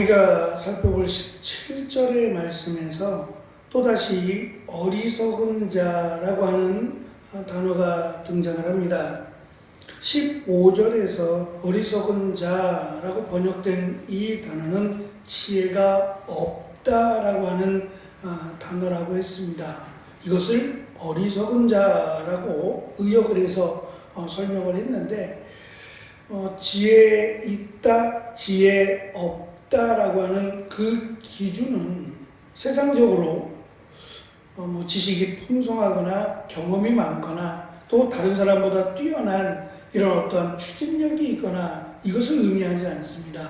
우리가 살펴볼 17절의 말씀에서 또다시 어리석은 자라고 하는 단어가 등장을 합니다. 15절에서 어리석은 자라고 번역된 이 단어는 지혜가 없다라고 하는 단어라고 했습니다. 이것을 어리석은 자라고 의역을 해서 설명을 했는데 지혜 있다, 지혜 없다라고 하는 그 기준은 세상적으로 지식이 풍성하거나 경험이 많거나 또 다른 사람보다 뛰어난 이런 어떠한 추진력이 있거나 이것을 의미하지 않습니다.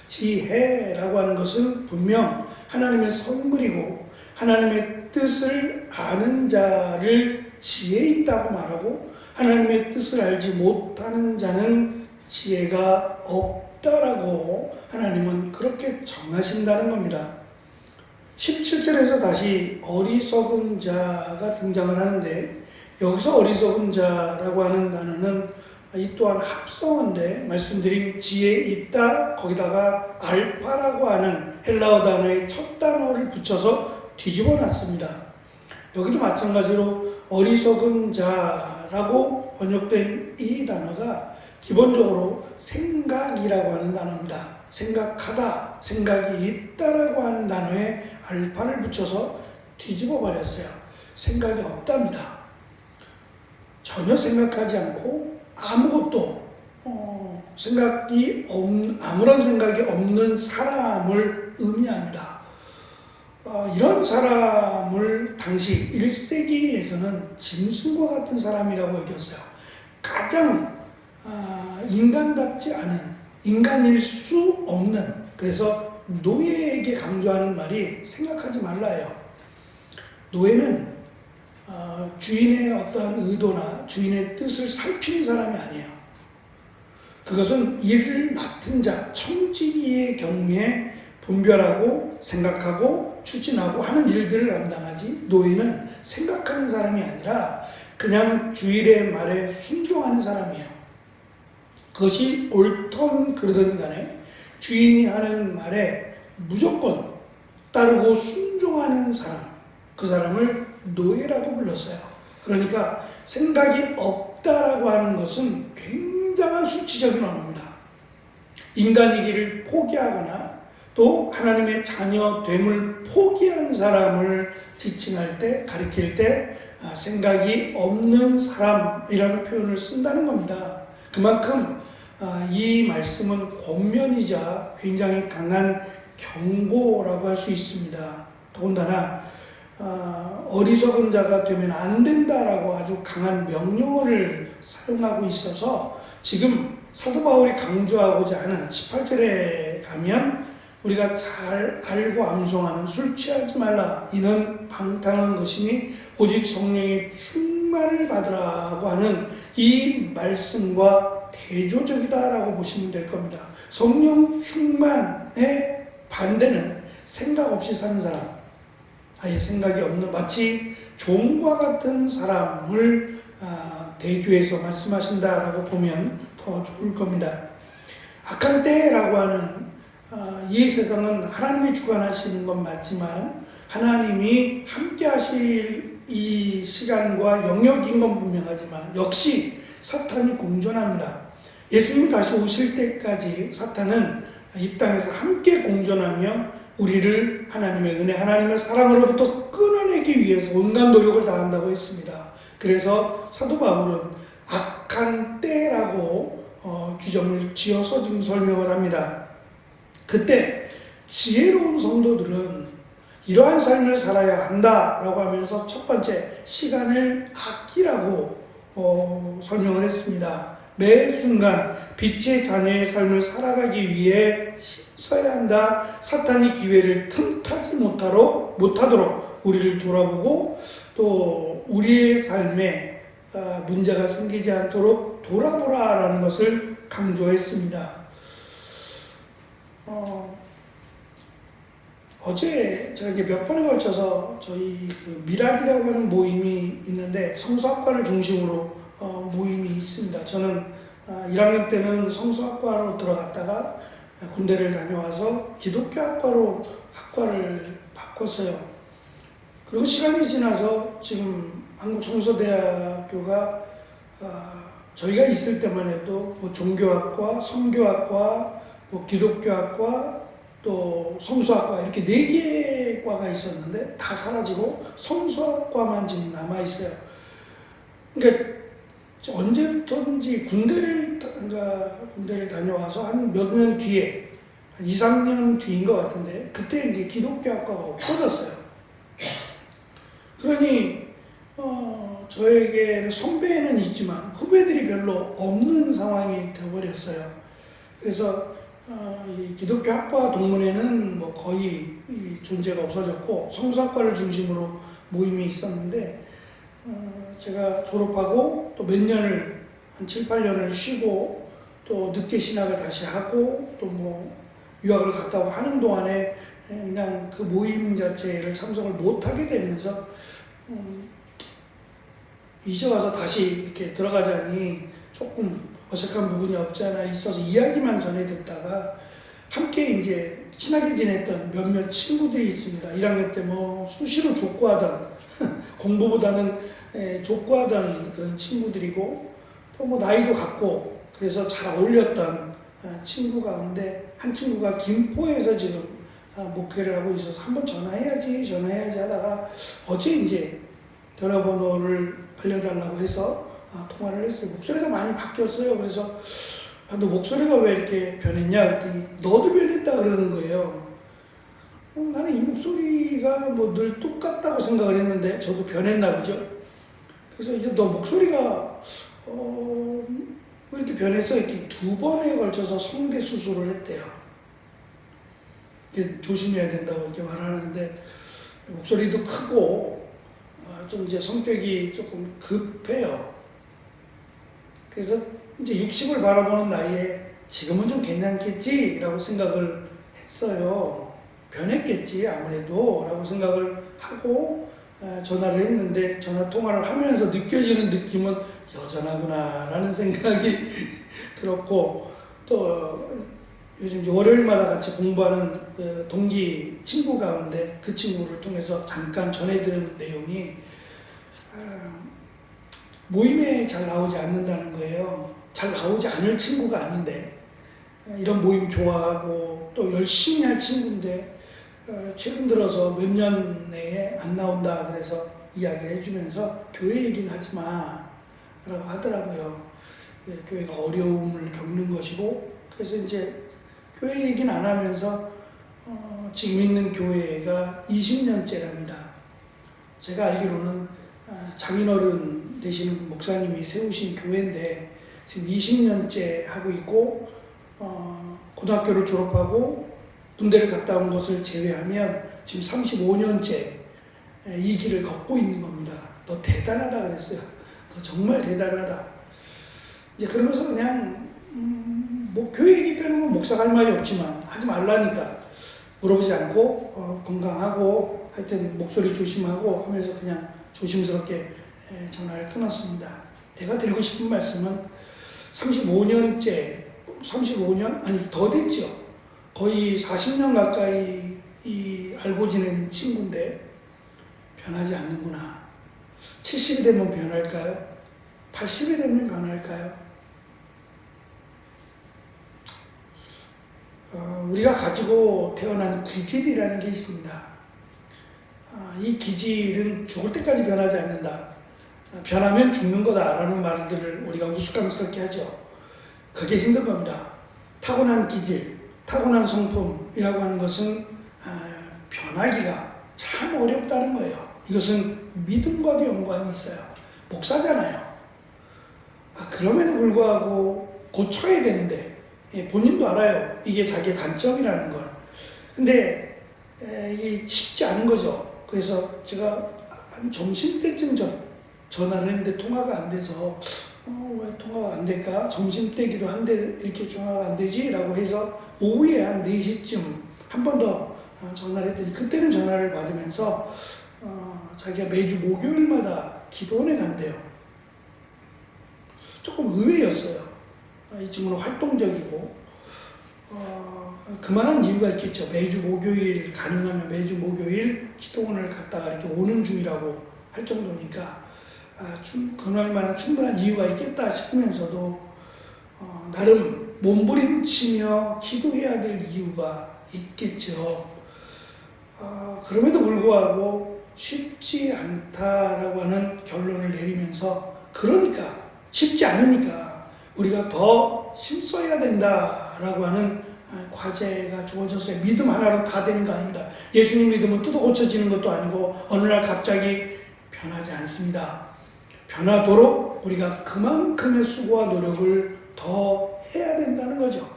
지혜라고 하는 것은 분명 하나님의 선물이고 하나님의 뜻을 아는 자를 지혜 있다고 말하고 하나님의 뜻을 알지 못하는 자는 지혜가 없다라고 하나님은 그렇게 정하신다는 겁니다. 17절에서 다시 어리석은 자가 등장을 하는데 여기서 어리석은 자라고 하는 단어는 이 또한 합성어인데 말씀드린 지혜 있다 거기다가 알파라고 하는 헬라어 단어의 첫 단어를 붙여서 뒤집어 놨습니다. 여기도 마찬가지로 어리석은 자라고 번역된 이 단어가 기본적으로 생각이라고 하는 단어입니다. 생각하다, 생각이 있다라고 하는 단어에 알파를 붙여서 뒤집어 버렸어요. 생각이 없답니다. 전혀 생각하지 않고 아무것도 아무런 생각이 없는 사람을 의미합니다. 이런 사람을 당시 1세기에서는 짐승과 같은 사람이라고 여겼어요. 가장 인간답지 않은, 인간일 수 없는, 그래서 노예에게 강조하는 말이 생각하지 말라예요. 노예는 주인의 어떠한 의도나 주인의 뜻을 살피는 사람이 아니에요. 그것은 일을 맡은 자, 청지기의 경우에 분별하고 생각하고 추진하고 하는 일들을 감당하지 노예는 생각하는 사람이 아니라 그냥 주인의 말에 순종하는 사람이에요. 그것이 옳든 그르든 간에 주인이 하는 말에 무조건 따르고 순종하는 사람, 그 사람을 노예라고 불렀어요. 그러니까 생각이 없다라고 하는 것은 굉장한 수치적인 언어입니다. 인간이기를 포기하거나 또 하나님의 자녀됨을 포기한 사람을 지칭할 때, 가리킬 때 생각이 없는 사람이라는 표현을 쓴다는 겁니다. 그만큼 이 말씀은 권면이자 굉장히 강한 경고라고 할 수 있습니다. 더군다나 어리석은 자가 되면 안 된다라고 아주 강한 명령어를 사용하고 있어서 지금 사도 바울이 강조하고자 하는 18절에 가면 우리가 잘 알고 암송하는 술 취하지 말라 이는 방탕한 것이니 오직 성령의 충만을 받으라고 하는 이 말씀과 대조적이다라고 보시면 될 겁니다. 성령 충만의 반대는 생각 없이 사는 사람, 아예 생각이 없는 마치 종과 같은 사람을 대조해서 말씀하신다라고 보면 더 좋을 겁니다. 악한 때라고 하는 이 세상은 하나님이 주관하시는 건 맞지만 하나님이 함께 하실 이 시간과 영역인 건 분명하지만 역시 사탄이 공존합니다. 예수님이 다시 오실 때까지 사탄은 이 땅에서 함께 공존하며 우리를 하나님의 은혜, 하나님의 사랑으로부터 끊어내기 위해서 온갖 노력을 다한다고 했습니다. 그래서 사도 바울은 악한 때라고 규정을 지어서 지금 설명을 합니다. 그때 지혜로운 성도들은 이러한 삶을 살아야 한다라고 하면서 첫 번째 시간을 아끼라고 설명을 했습니다. 매 순간 빛의 자녀의 삶을 살아가기 위해 써야 한다. 사탄이 기회를 틈타지 못하도록 우리를 돌아보고 또 우리의 삶에 문제가 생기지 않도록 돌아보라라는 것을 강조했습니다. 어제 제가 몇 번에 걸쳐서 저희 미랄이라고 하는 모임이 있는데 성서학과를 중심으로 모임이 있습니다. 저는 1학년 때는 성서학과로 들어갔다가 군대를 다녀와서 기독교 학과로 학과를 바꿨어요. 그리고 시간이 지나서 지금 한국성서대학교가 저희가 있을 때만 해도 뭐 종교학과, 성교학과, 뭐 기독교학과, 또 성수학과 이렇게 4개의 과가 있었는데 다 사라지고 성수학과만 지금 남아있어요. 그러니까 언제부터인지 군대를 다녀와서 한 몇 년 뒤에, 한 2, 3년 뒤인 것 같은데, 그때 이제 기독교학과가 없어졌어요. 그러니, 저에게 선배는 있지만 후배들이 별로 없는 상황이 되어버렸어요. 그래서, 이 기독교 학과 동문회는 뭐 거의 존재가 없어졌고, 성수학과를 중심으로 모임이 있었는데, 제가 졸업하고 또 몇 년을, 한 7, 8년을 쉬고 또 늦게 신학을 다시 하고 또 뭐 유학을 갔다 오고 하는 동안에 그냥 그 모임 자체를 참석을 못하게 되면서 이제 와서 다시 이렇게 들어가자니 조금 어색한 부분이 없지 않아 있어서 이야기만 전해 듣다가 함께 이제 친하게 지냈던 몇몇 친구들이 있습니다. 1학년 때 뭐 수시로 족구하던 공부보다는 족구하던 그런 친구들이고 또 뭐 나이도 같고 그래서 잘 어울렸던 친구 가운데 한 친구가 김포에서 지금 목회를 하고 있어서 한번 전화해야지 하다가 어제 이제 전화번호를 알려달라고 해서 통화를 했어요. 목소리가 많이 바뀌었어요. 그래서 너 목소리가 왜 이렇게 변했냐 했더니 너도 변했다 그러는 거예요. 나는 이 목소리가 뭐 늘 똑같다고 생각을 했는데 저도 변했나 보죠. 그래서 이제 너 목소리가 왜 이렇게 변했어? 이렇게 2번에 걸쳐서 성대 수술을 했대요. 조심해야 된다고 이렇게 말하는데 목소리도 크고 좀 이제 성격이 조금 급해요. 그래서 이제 60을 바라보는 나이에 지금은 좀 괜찮겠지라고 생각을 했어요. 변했겠지 아무래도 라고 생각을 하고 전화를 했는데 전화 통화를 하면서 느껴지는 느낌은 여전하구나 라는 생각이 들었고 또 요즘 월요일마다 같이 공부하는 그 동기 친구 가운데 그 친구를 통해서 잠깐 전해드리는 내용이 모임에 잘 나오지 않는다는 거예요. 잘 나오지 않을 친구가 아닌데 이런 모임 좋아하고 또 열심히 할 친구인데 최근 들어서 몇 년 내에 안 나온다 그래서 이야기를 해주면서 교회 얘기는 하지 마 라고 하더라고요. 교회가 어려움을 겪는 것이고 그래서 이제 교회 얘기는 안 하면서 지금 있는 교회가 20년째랍니다. 제가 알기로는 장인어른 되시는 목사님이 세우신 교회인데 지금 20년째 하고 있고 고등학교를 졸업하고 군대를 갔다 온 것을 제외하면 지금 35년째 이 길을 걷고 있는 겁니다. 너 대단하다 그랬어요. 너 정말 대단하다. 이제 그러면서 그냥 뭐 교회 얘기 빼는 건 목사가 할 말이 없지만 하지 말라니까 물어보지 않고 건강하고 하여튼 목소리 조심하고 하면서 그냥 조심스럽게 전화를 끊었습니다. 제가 드리고 싶은 말씀은 35년 아니 더 됐죠. 거의 40년 가까이 알고 지낸 친구인데 변하지 않는구나. 70이 되면 변할까요? 80이 되면 변할까요? 우리가 가지고 태어난 기질이라는 게 있습니다. 이 기질은 죽을 때까지 변하지 않는다. 변하면 죽는 거다라는 말들을 우리가 우스꽝스럽게 하죠. 그게 힘든 겁니다. 타고난 기질, 타고난 성품이라고 하는 것은 변하기가 참 어렵다는 거예요. 이것은 믿음과도 연관이 있어요. 목사잖아요. 그럼에도 불구하고 고쳐야 되는데 본인도 알아요. 이게 자기의 단점이라는 걸. 근데 이게 쉽지 않은 거죠. 그래서 제가 한 점심때쯤 전화를 했는데 통화가 안 돼서 왜 통화가 안 될까? 점심때기도 한데 이렇게 통화가 안 되지? 라고 해서 오후에 한 4시쯤 한 번 더 전화를 했더니 그때는 전화를 받으면서 자기가 매주 목요일마다 기도원에 간대요. 조금 의외였어요. 이 친구는 활동적이고 그만한 이유가 있겠죠. 매주 목요일, 가능하면 매주 목요일 기도원을 갔다가 이렇게 오는 중이라고 할 정도니까 그럴 만한 충분한 이유가 있겠다 싶으면서도 나름 몸부림치며 기도해야 될 이유가 있겠죠. 그럼에도 불구하고 쉽지 않다라고 하는 결론을 내리면서, 그러니까 쉽지 않으니까 우리가 더 힘써야 된다라고 하는 과제가 주어졌어요. 믿음 하나로 다 되는 거 아닙니다. 예수님 믿음은 뜯어 고쳐지는 것도 아니고 어느 날 갑자기 변하지 않습니다. 변하도록 우리가 그만큼의 수고와 노력을 더 해야 된다는 거죠.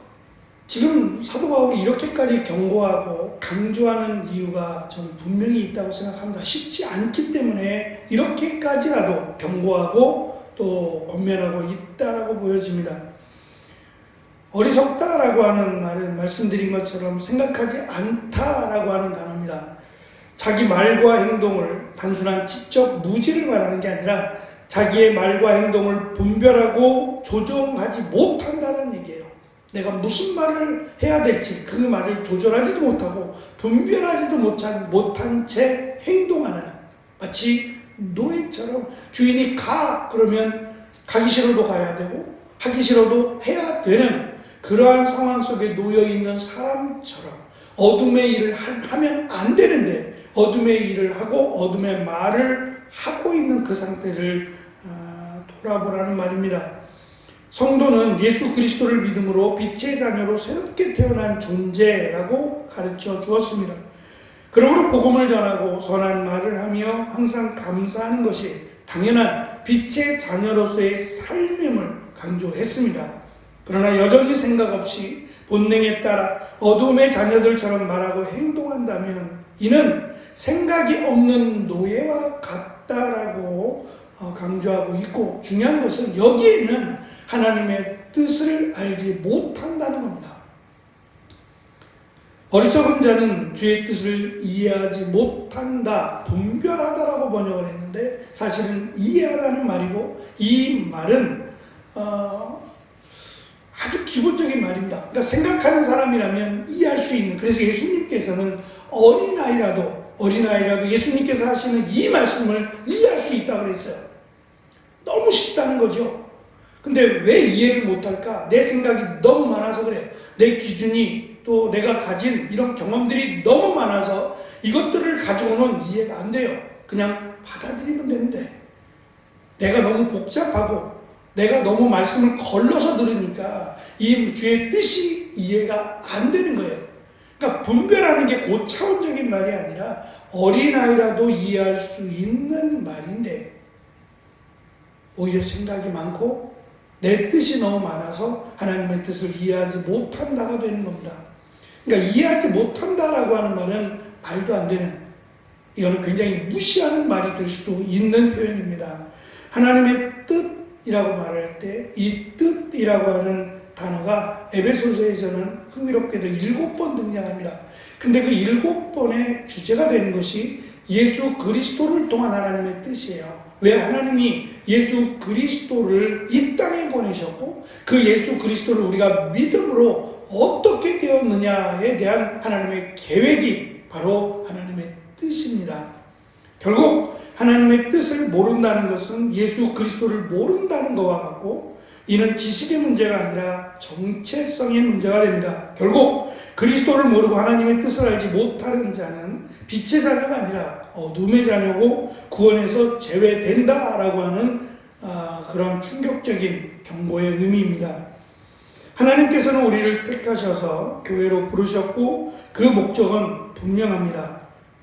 지금 사도 바울이 이렇게까지 경고하고 강조하는 이유가 저는 분명히 있다고 생각합니다. 쉽지 않기 때문에 이렇게까지라도 경고하고 또 권면하고 있다라고 보여집니다. 어리석다라고 하는 말은 말씀드린 것처럼 생각하지 않다라고 하는 단어입니다. 자기 말과 행동을 단순한 지적 무지를 말하는 게 아니라 자기의 말과 행동을 분별하고 조정하지 못한다는 얘기예요. 내가 무슨 말을 해야 될지 그 말을 조절하지도 못하고 분별하지도 못한 채 행동하는, 마치 노예처럼 주인이 가 그러면 가기 싫어도 가야 되고 하기 싫어도 해야 되는 그러한 상황 속에 놓여있는 사람처럼 어둠의 일을 하면 안 되는데 어둠의 일을 하고 어둠의 말을 하고 있는 그 상태를 돌아보라는 말입니다. 성도는 예수 그리스도를 믿음으로 빛의 자녀로 새롭게 태어난 존재라고 가르쳐 주었습니다. 그러므로 복음을 전하고 선한 말을 하며 항상 감사하는 것이 당연한 빛의 자녀로서의 삶임을 강조했습니다. 그러나 여전히 생각 없이 본능에 따라 어둠의 자녀들처럼 말하고 행동한다면 이는 생각이 없는 노예와 같다라고 강조하고 있고, 중요한 것은 여기에는 하나님의 뜻을 알지 못한다는 겁니다. 어리석은 자는 주의 뜻을 이해하지 못한다, 분별하다라고 번역을 했는데 사실은 이해하다는 말이고, 이 말은 아주 기본적인 말입니다. 그러니까 생각하는 사람이라면 이해할 수 있는, 그래서 예수님께서는 어린아이라도 예수님께서 하시는 이 말씀을 이해할 수 있다고 그랬어요. 너무 쉽다는 거죠. 근데 왜 이해를 못할까? 내 생각이 너무 많아서 그래요. 내 기준이 또 내가 가진 이런 경험들이 너무 많아서 이것들을 가지고는 이해가 안 돼요. 그냥 받아들이면 되는데 내가 너무 복잡하고 내가 너무 말씀을 걸러서 들으니까 이 주의 뜻이 이해가 안 되는 거예요. 그러니까 분별하는 게 고차원적인 말이 아니라 어린아이라도 이해할 수 있는 말인데 오히려 생각이 많고 내 뜻이 너무 많아서 하나님의 뜻을 이해하지 못한다가 되는 겁니다. 그러니까 이해하지 못한다라고 하는 말은 말도 안 되는, 이거는 굉장히 무시하는 말이 될 수도 있는 표현입니다. 하나님의 뜻이라고 말할 때 이 뜻이라고 하는 단어가 에베소서에서는 흥미롭게도 7번 등장합니다. 근데 그 7번의 주제가 되는 것이 예수 그리스도를 통한 하나님의 뜻이에요. 왜 하나님이 예수 그리스도를 이 땅에 보내셨고 그 예수 그리스도를 우리가 믿음으로 어떻게 되었느냐에 대한 하나님의 계획이 바로 하나님의 뜻입니다. 결국 하나님의 뜻을 모른다는 것은 예수 그리스도를 모른다는 것과 같고, 이는 지식의 문제가 아니라 정체성의 문제가 됩니다. 결국 그리스도를 모르고 하나님의 뜻을 알지 못하는 자는 빛의 자녀가 아니라 어둠의 자녀고 구원에서 제외된다라고 하는 그런 충격적인 경고의 의미입니다. 하나님께서는 우리를 택하셔서 교회로 부르셨고 그 목적은 분명합니다.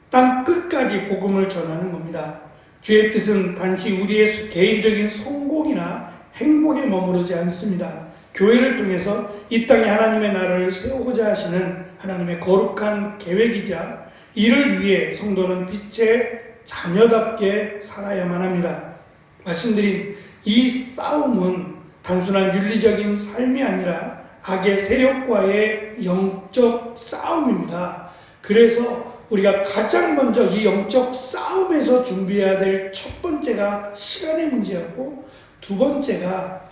땅 끝까지 복음을 전하는 겁니다. 주의 뜻은 단지 우리의 개인적인 성공이나 행복에 머무르지 않습니다. 교회를 통해서 이 땅에 하나님의 나라를 세우고자 하시는 하나님의 거룩한 계획이자 이를 위해 성도는 빛의 자녀답게 살아야만 합니다. 말씀드린 이 싸움은 단순한 윤리적인 삶이 아니라 악의 세력과의 영적 싸움입니다. 그래서 우리가 가장 먼저 이 영적 싸움에서 준비해야 될 첫 번째가 시간의 문제였고, 두 번째가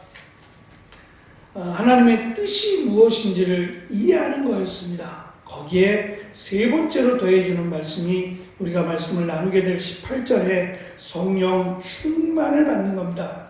하나님의 뜻이 무엇인지를 이해하는 거였습니다. 거기에 세 번째로 더해주는 말씀이 우리가 말씀을 나누게 될 18절에 성령 충만을 받는 겁니다.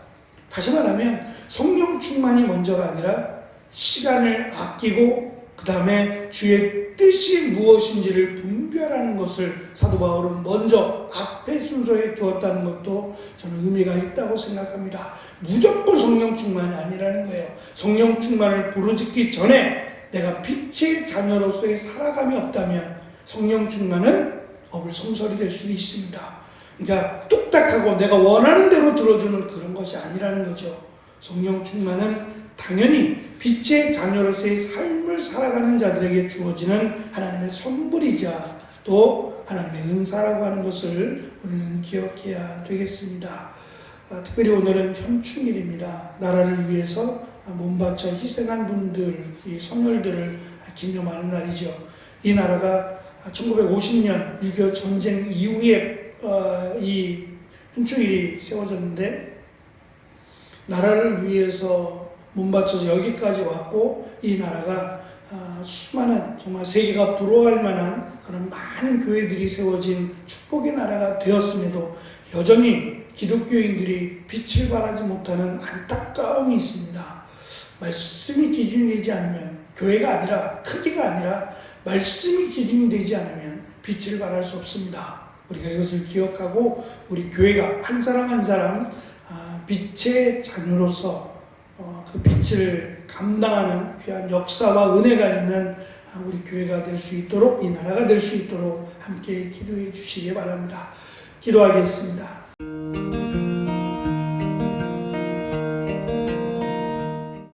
다시 말하면 성령 충만이 먼저가 아니라 시간을 아끼고 그 다음에 주의 뜻이 무엇인지를 분별하는 것을 사도 바울은 먼저 앞에 순서에 두었다는 것도 저는 의미가 있다고 생각합니다. 무조건 성령 충만이 아니라는 거예요. 성령 충만을 부르짖기 전에 내가 빛의 자녀로서의 살아감이 없다면 성령 충만은 어불성설이 될 수 있습니다. 그러니까 뚝딱하고 내가 원하는 대로 들어주는 그런 것이 아니라는 거죠. 성령 충만은 당연히 빛의 자녀로서의 삶을 살아가는 자들에게 주어지는 하나님의 선물이자 또 하나님의 은사라고 하는 것을 우리는 기억해야 되겠습니다. 특별히 오늘은 현충일입니다. 나라를 위해서 몸바쳐 희생한 분들, 이 성혈들을 기념하는 날이죠. 이 나라가 1950년 6.25 전쟁 이후에 이 현충일이 세워졌는데 나라를 위해서 몸바쳐서 여기까지 왔고 이 나라가 수많은 정말 세계가 부러워할 만한 그런 많은 교회들이 세워진 축복의 나라가 되었음에도 여전히 기독교인들이 빛을 발하지 못하는 안타까움이 있습니다. 말씀이 기준이 되지 않으면 교회가 아니라 크기가 아니라 말씀이 기준이 되지 않으면 빛을 발할 수 없습니다. 우리가 이것을 기억하고 우리 교회가 한 사람 한 사람 빛의 자녀로서 그 빛을 감당하는 귀한 역사와 은혜가 있는 우리 교회가 될 수 있도록 이 나라가 될 수 있도록 함께 기도해 주시기 바랍니다. 기도하겠습니다.